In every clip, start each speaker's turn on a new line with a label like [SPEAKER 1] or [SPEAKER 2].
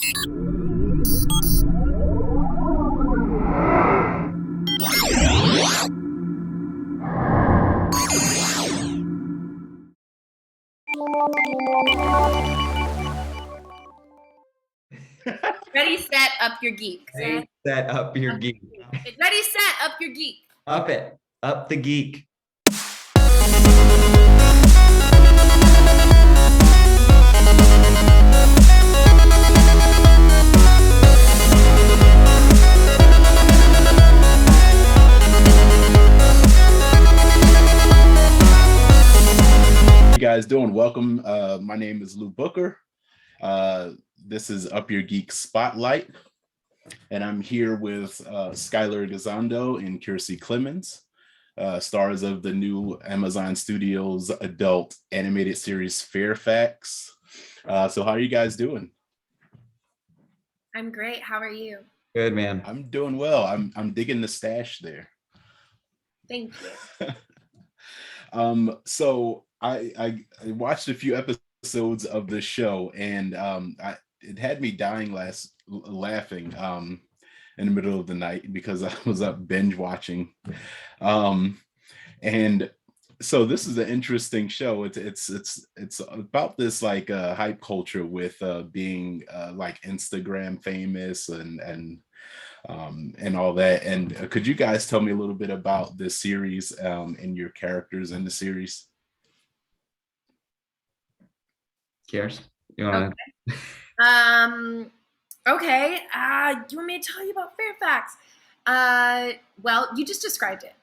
[SPEAKER 1] Ready, set, up your geek.
[SPEAKER 2] Ready, set, up your geek.
[SPEAKER 1] Ready, set, up your geek.
[SPEAKER 2] Up it. Up the geek.
[SPEAKER 3] How you guys doing? Welcome. My name is Lou Booker. This is Up Your Geek Spotlight, and I'm here with Skyler Gisondo and Kiersey Clemons, stars of the new Amazon Studios adult animated series Fairfax. So how are you guys doing?
[SPEAKER 1] I'm great. How are you?
[SPEAKER 2] Good, man.
[SPEAKER 3] I'm doing well. I'm digging the stash there.
[SPEAKER 1] Thank you.
[SPEAKER 3] So I watched a few episodes of the show, and it had me dying laughing in the middle of the night because I was up binge watching. And so this is an interesting show. It's about this like hype culture with being like Instagram famous and all that. And could you guys tell me a little bit about this series and your characters in the series?
[SPEAKER 2] Kiers, you want
[SPEAKER 1] to? Okay. Do you want me to tell you about Fairfax? Well, you just described it.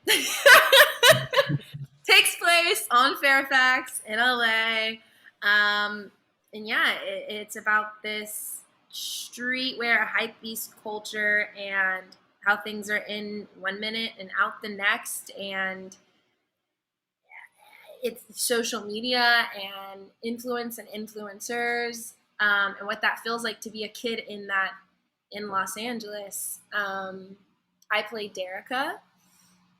[SPEAKER 1] Takes place on Fairfax in LA. And yeah, it's about this streetwear hype beast culture and how things are in 1 minute and out the next. And it's social media and influence and influencers. And what that feels like to be a kid in Los Angeles. I play Derica.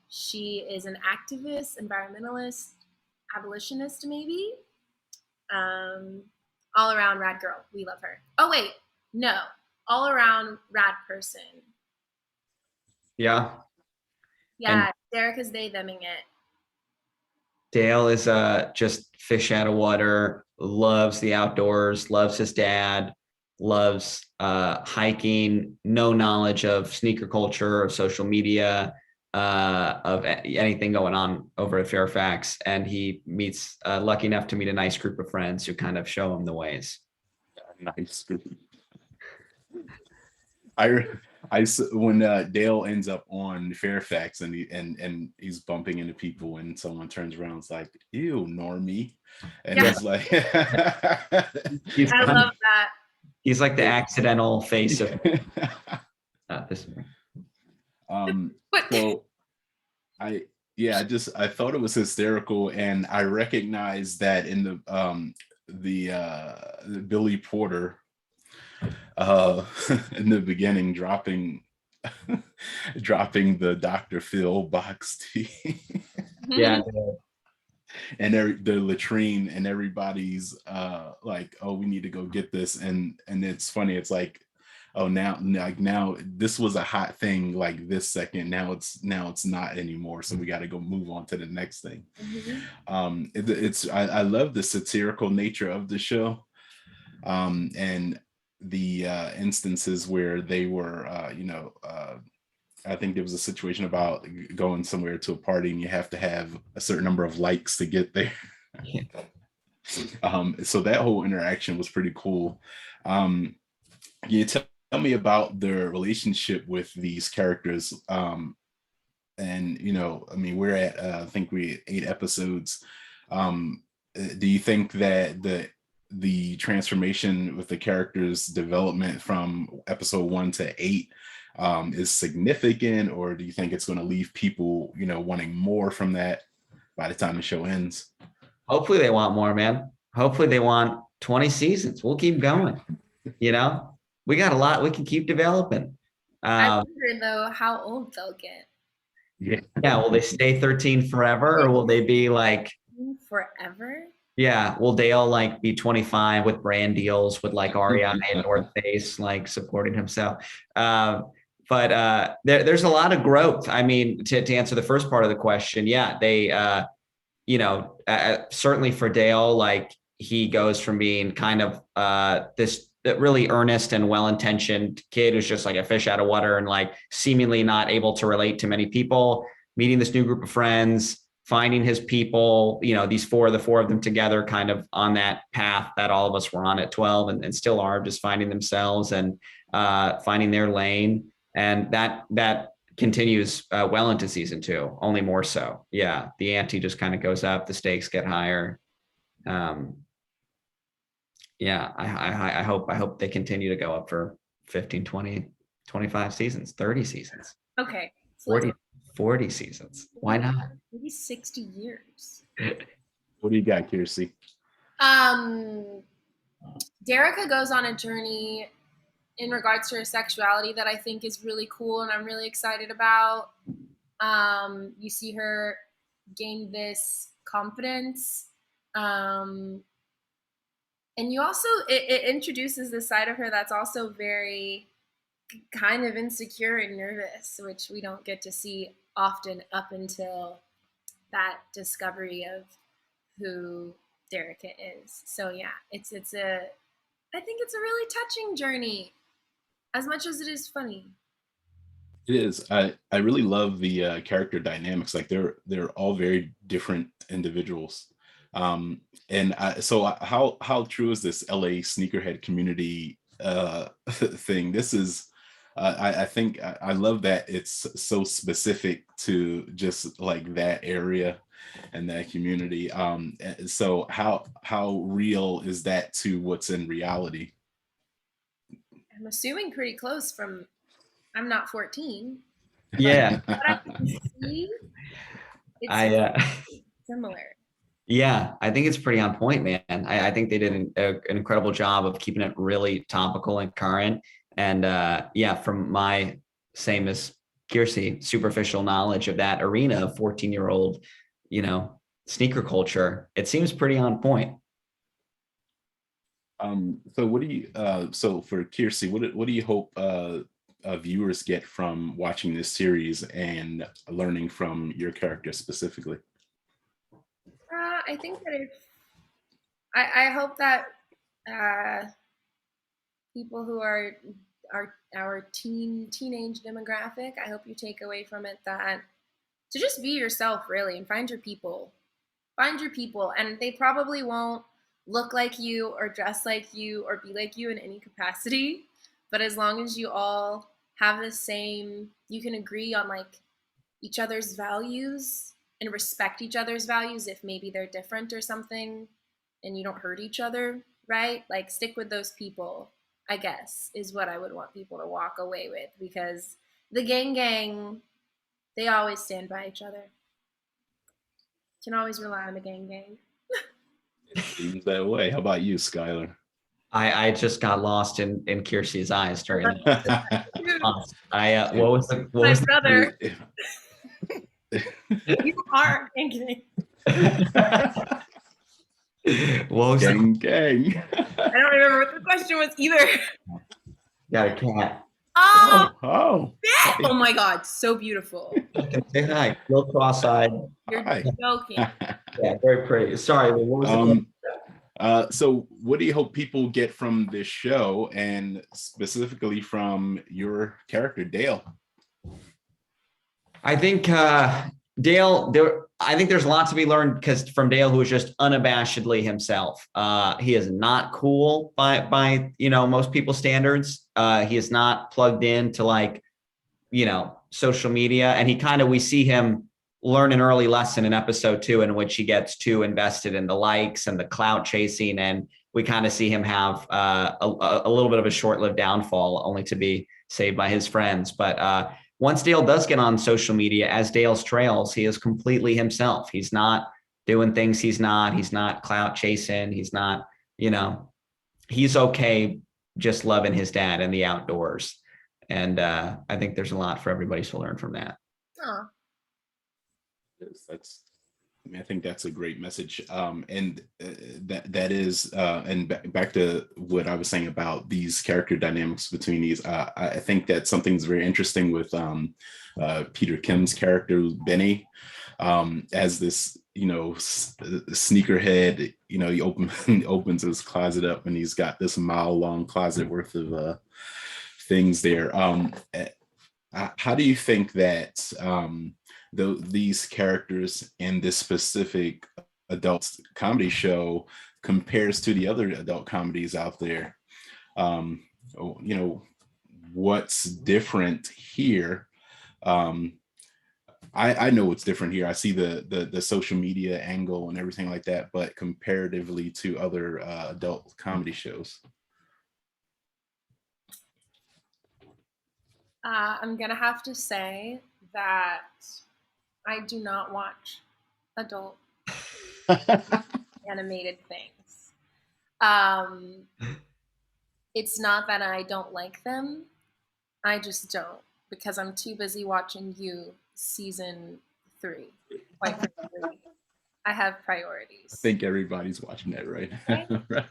[SPEAKER 1] She is an activist, environmentalist, abolitionist, maybe. All around rad girl. We love her. Oh wait, no, all around rad person.
[SPEAKER 2] Yeah.
[SPEAKER 1] Yeah, Derica's they theming it.
[SPEAKER 2] Dale is just fish out of water, loves the outdoors, loves his dad, loves hiking, no knowledge of sneaker culture, of social media, of anything going on over at Fairfax. And he meets, lucky enough to meet a nice group of friends who kind of show him the ways.
[SPEAKER 3] Nice group. When Dale ends up on Fairfax and he's bumping into people and someone turns around and is like, ew, normie. And it's like
[SPEAKER 1] I love that.
[SPEAKER 2] He's like the accidental face of this.
[SPEAKER 3] So I thought it was hysterical, and I recognized that in the Billy Porter in the beginning dropping the Dr. Phil box tea.
[SPEAKER 2] Yeah.
[SPEAKER 3] And the latrine, and everybody's like, oh, we need to go get this, and it's funny, it's like, oh, now this was a hot thing like this second, now it's not anymore, so we got to go move on to the next thing. I love the satirical nature of the show, and the instances where they were I think there was a situation about going somewhere to a party and you have to have a certain number of likes to get there. So that whole interaction was pretty cool. Can you tell me about the relationship with these characters? And we're at I think we're 8 episodes. Do you think that the transformation with the characters' development from episode 1 to 8 is significant, or do you think it's going to leave people, wanting more from that by the time the show ends?
[SPEAKER 2] Hopefully they want more, man. Hopefully they want 20 seasons. We'll keep going. We got a lot we can keep developing.
[SPEAKER 1] I wonder though how old they'll get.
[SPEAKER 2] Yeah. Will they stay 13 forever, or will they be like
[SPEAKER 1] forever?
[SPEAKER 2] Yeah, will Dale like be 25 with brand deals with like REI and North Face, like supporting himself? There's a lot of growth. I mean, to answer the first part of the question, yeah, they, certainly for Dale, like he goes from being kind of this really earnest and well-intentioned kid who's just like a fish out of water and like seemingly not able to relate to many people, meeting this new group of friends, finding his people, the four of them together kind of on that path that all of us were on at 12 and still are, just finding themselves and finding their lane. And that continues well into season 2, only more so. Yeah, the ante just kind of goes up, the stakes get higher. Yeah, I hope they continue to go up for 15, 20, 25 seasons, 30 seasons.
[SPEAKER 1] Okay.
[SPEAKER 2] 40 seasons. Why not?
[SPEAKER 1] Maybe 60 years.
[SPEAKER 3] What do you got, Kiersey?
[SPEAKER 1] Derica goes on a journey in regards to her sexuality that I think is really cool and I'm really excited about. You see her gain this confidence. And you also, it introduces this side of her that's also very kind of insecure and nervous, which we don't get to see often up until that discovery of who Derica is. So yeah, I think it's a really touching journey, as much as it is funny.
[SPEAKER 3] It is. I really love the character dynamics. Like they're all very different individuals. So how true is this LA sneakerhead community thing? This is, I think I love that it's so specific to just like that area and that community. So how real is that to what's in reality?
[SPEAKER 1] I'm assuming pretty close from, I'm not 14.
[SPEAKER 2] Yeah.
[SPEAKER 1] But I can see it's similar.
[SPEAKER 2] Yeah, I think it's pretty on point, man. I think they did an incredible job of keeping it really topical and current. And from my same as Kiersey, superficial knowledge of that arena of 14-year-old, sneaker culture, it seems pretty on point.
[SPEAKER 3] So what do you so for Kiersey, what do you hope viewers get from watching this series and learning from your character specifically?
[SPEAKER 1] I think that I hope that people who are our teenage demographic, I hope you take away from it that to just be yourself really and find your people. Find your people, and they probably won't look like you or dress like you or be like you in any capacity, but as long as you all have the same, you can agree on like each other's values and respect each other's values if maybe they're different or something, and you don't hurt each other, right? Like stick with those people, I guess, is what I would want people to walk away with, because the gang, they always stand by each other. You can always rely on the gang.
[SPEAKER 3] It seems that way. How about you, Skyler?
[SPEAKER 2] I just got lost in Kiersey's eyes during
[SPEAKER 3] what
[SPEAKER 1] was brother. You are gang.
[SPEAKER 2] What was
[SPEAKER 3] gang?
[SPEAKER 1] I don't remember what the question was either.
[SPEAKER 2] Got a cat.
[SPEAKER 3] Oh.
[SPEAKER 1] Yeah. Oh my God, so beautiful.
[SPEAKER 2] Say hi. Look cross-eyed.
[SPEAKER 1] You're
[SPEAKER 3] Hi.
[SPEAKER 1] joking.
[SPEAKER 2] Yeah, very pretty. Sorry, what was the question?
[SPEAKER 3] So what do you hope people get from this show, and specifically from your character, Dale?
[SPEAKER 2] I think Dale, I think there's lots to be learned because from Dale, who is just unabashedly himself. He is not cool by most people's standards. He is not plugged into like, social media, and we see him learn an early lesson in episode 2 in which he gets too invested in the likes and the clout chasing, and we kind of see him have a little bit of a short-lived downfall, only to be saved by his friends. But once Dale does get on social media, as Dale's trails, he is completely himself. He's not doing things he's not clout chasing. He's not, he's okay just loving his dad and the outdoors. And I think there's a lot for everybody to learn from that.
[SPEAKER 1] Oh.
[SPEAKER 3] I think that's a great message. And that is, and back to what I was saying about these character dynamics between these, I think that something's very interesting with Peter Kim's character, Benny, as this, sneakerhead, he opens his closet up and he's got this mile-long closet worth of things there. How do you think that these characters in this specific adult comedy show compares to the other adult comedies out there? What's different here? I know what's different here. I see the social media angle and everything like that, but comparatively to other adult comedy shows.
[SPEAKER 1] I'm gonna have to say that I do not watch adult animated things. It's not that I don't like them. I just don't, because I'm too busy watching You season 3. Quite frankly, I have priorities.
[SPEAKER 3] I think everybody's watching that, right?
[SPEAKER 1] Right?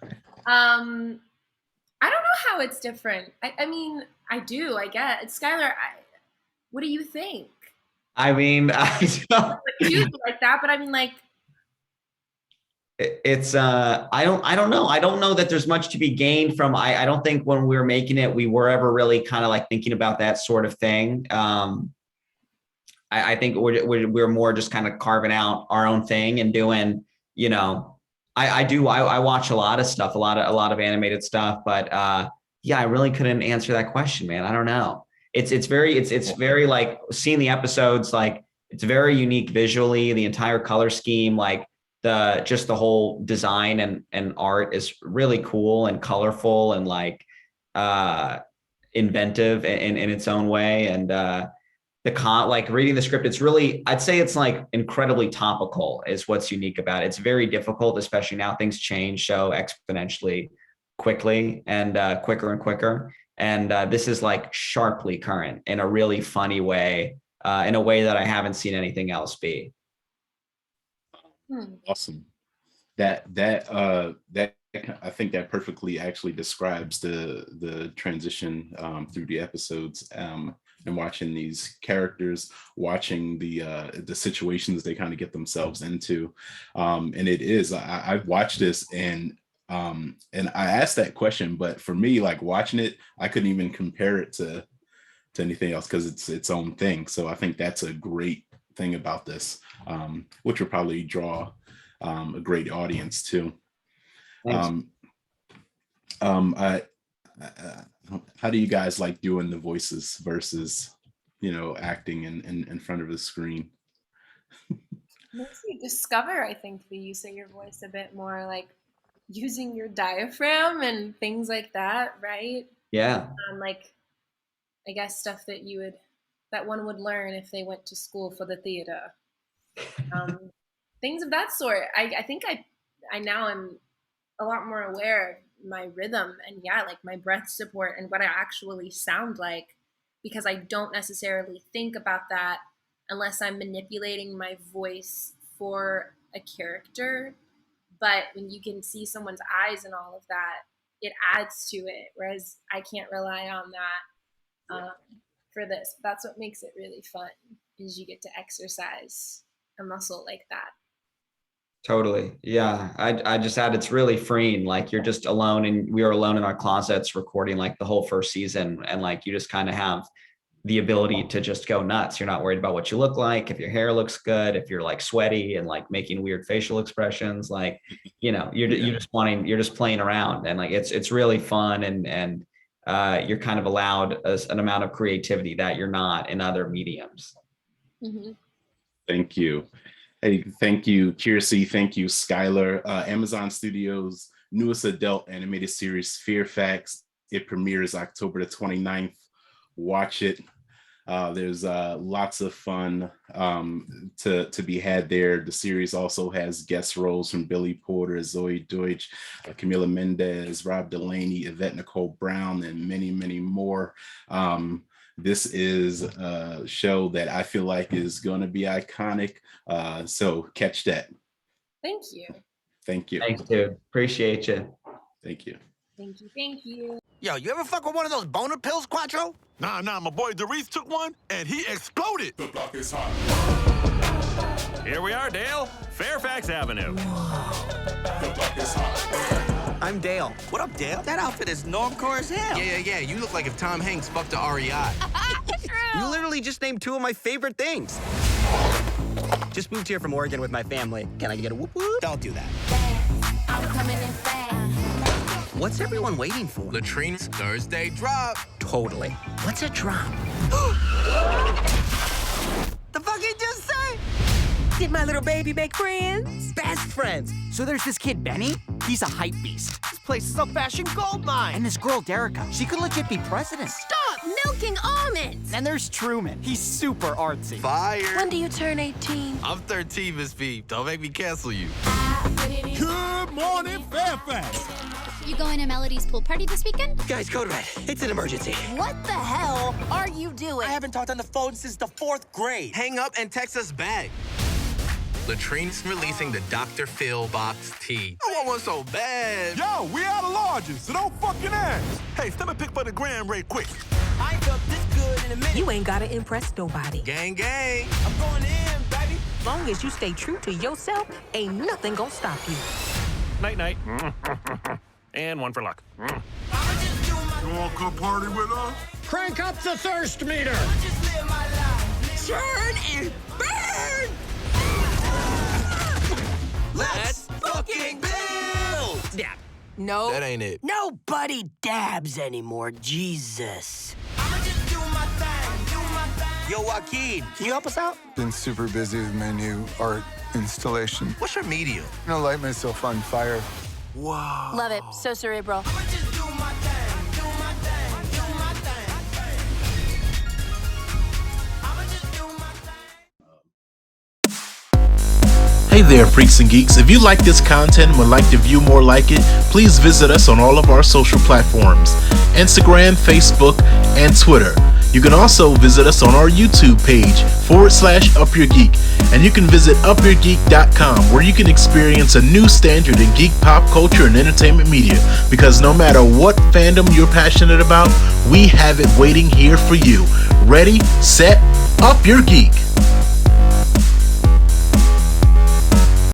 [SPEAKER 1] I don't know how it's different. I mean, I do, I get. Skyler, what do you think?
[SPEAKER 2] I mean,
[SPEAKER 1] You like that, but I mean, like,
[SPEAKER 2] it's I don't know. I don't know that there's much to be gained from. I don't think when we were making it, we were ever really kind of like thinking about that sort of thing. I think we're more just kind of carving out our own thing and doing, I watch a lot of stuff, a lot of animated stuff, but yeah, I really couldn't answer that question, man. I don't know. It's very like seeing the episodes, like it's very unique visually, the entire color scheme, like the whole design and art is really cool and colorful and like inventive in its own way. And like reading the script, it's really, I'd say it's like incredibly topical is what's unique about it. It's very difficult, especially now things change so exponentially quickly and quicker and quicker. And this is like sharply current in a really funny way, in a way that I haven't seen anything else be.
[SPEAKER 3] Awesome. That I think that perfectly actually describes the transition through the episodes, and watching these characters, watching the situations they kind of get themselves into, and it is I've watched this and I asked that question, but for me, like watching it, I couldn't even compare it to anything else because it's its own thing. So I think that's a great thing about this, which will probably draw a great audience too. How do you guys like doing the voices versus, acting in front of the screen?
[SPEAKER 1] makes you discover, I think, the use of your voice a bit more, like using your diaphragm and things like that, right?
[SPEAKER 2] Yeah.
[SPEAKER 1] Like, I guess stuff that one would learn if they went to school for the theater. Things of that sort. I think I now am a lot more aware of my rhythm and like my breath support and what I actually sound like, because I don't necessarily think about that unless I'm manipulating my voice for a character. But when you can see someone's eyes and all of that, it adds to it, whereas I can't rely on that for this. That's what makes it really fun, is you get to exercise a muscle like that.
[SPEAKER 2] Totally. Yeah. I just add, it's really freeing. Like you're just alone, and we were alone in our closets recording like the whole first season. And like, you just kind of have the ability to just go nuts. You're not worried about what you look like, if your hair looks good, if you're like sweaty and like making weird facial expressions, like, you're just playing around, and like, it's really fun. And you're kind of allowed an amount of creativity that you're not in other mediums.
[SPEAKER 1] Mm-hmm.
[SPEAKER 3] Thank you. Hey, thank you, Kiersey. Thank you, Skyler. Amazon Studios' newest adult animated series, Fairfax. It premieres October the 29th. Watch it. There's lots of fun to be had there. The series also has guest roles from Billy Porter, Zoe Deutsch, Camila Mendez, Rob Delaney, Yvette Nicole Brown, and many, many more. This is a show that I feel like is going to be iconic. So catch that.
[SPEAKER 1] Thank you.
[SPEAKER 3] Thank you.
[SPEAKER 2] Thanks, dude. Appreciate you.
[SPEAKER 3] Thank you.
[SPEAKER 1] Thank you. Thank you.
[SPEAKER 4] Yo, you ever fuck with one of those boner pills, Quattro?
[SPEAKER 5] Nah, my boy Darius took one and he exploded.
[SPEAKER 6] The block is hot.
[SPEAKER 7] Here we are, Dale. Fairfax Avenue.
[SPEAKER 6] The block is hot.
[SPEAKER 4] I'm Dale.
[SPEAKER 8] What up, Dale?
[SPEAKER 4] That outfit is normcore as hell.
[SPEAKER 8] Yeah. You look like if Tom Hanks fucked a REI.
[SPEAKER 4] You literally just named two of my favorite things.
[SPEAKER 8] Just moved here from Oregon with my family. Can I get a whoop whoop?
[SPEAKER 4] Don't do that.
[SPEAKER 9] I'm coming in fast.
[SPEAKER 4] What's everyone waiting for?
[SPEAKER 8] Latrine's Thursday drop.
[SPEAKER 4] Totally. What's a drop?
[SPEAKER 8] The fuck he just say?
[SPEAKER 10] Did my little baby make friends?
[SPEAKER 4] Best friends.
[SPEAKER 10] So there's this kid, Benny. He's a hype beast.
[SPEAKER 4] This place is a fashion gold mine.
[SPEAKER 10] And this girl, Derica, she could legit be president.
[SPEAKER 9] Stop milking almonds!
[SPEAKER 10] And there's Truman. He's super artsy.
[SPEAKER 8] Fire.
[SPEAKER 9] When do you turn 18?
[SPEAKER 8] I'm 13, Miss B. Don't make me cancel you.
[SPEAKER 5] Good morning, Fairfax.
[SPEAKER 9] You going to Melody's pool party this weekend?
[SPEAKER 4] Guys, code red. It's an emergency.
[SPEAKER 9] What the hell are you doing?
[SPEAKER 8] I haven't talked on the phone since the 4th grade. Hang up and text us back. Latrine's releasing the Dr. Phil box tee. I want one so bad.
[SPEAKER 5] Yo, we out of larges, so don't fucking ask. Hey, step and pick for the gram right quick.
[SPEAKER 8] I ain't felt this good in a minute.
[SPEAKER 10] You ain't gotta impress nobody.
[SPEAKER 8] Gang. I'm going in, baby.
[SPEAKER 10] Long as you stay true to yourself, ain't nothing gonna stop you.
[SPEAKER 7] Night. And one for luck.
[SPEAKER 5] You want to come party with us?
[SPEAKER 4] Crank up the thirst meter.
[SPEAKER 10] Turn and burn!
[SPEAKER 8] Let's fucking build.
[SPEAKER 10] Yeah. No.
[SPEAKER 8] That ain't it.
[SPEAKER 10] Nobody dabs anymore, Jesus.
[SPEAKER 8] Yo, Joaquin, can you help us out?
[SPEAKER 11] Been super busy with my new art installation.
[SPEAKER 8] What's your medium?
[SPEAKER 11] I'm gonna light myself on fire.
[SPEAKER 8] Wow.
[SPEAKER 9] Love it. So cerebral.
[SPEAKER 12] Hey there, freaks and geeks. If you like this content and would like to view more like it, please visit us on all of our social platforms, Instagram, Facebook, and Twitter. You can also visit us on our YouTube page, /UpYourGeek, and you can visit upyourgeek.com, where you can experience a new standard in geek pop culture and entertainment media, because no matter what fandom you're passionate about, we have it waiting here for you. Ready, set, up your geek.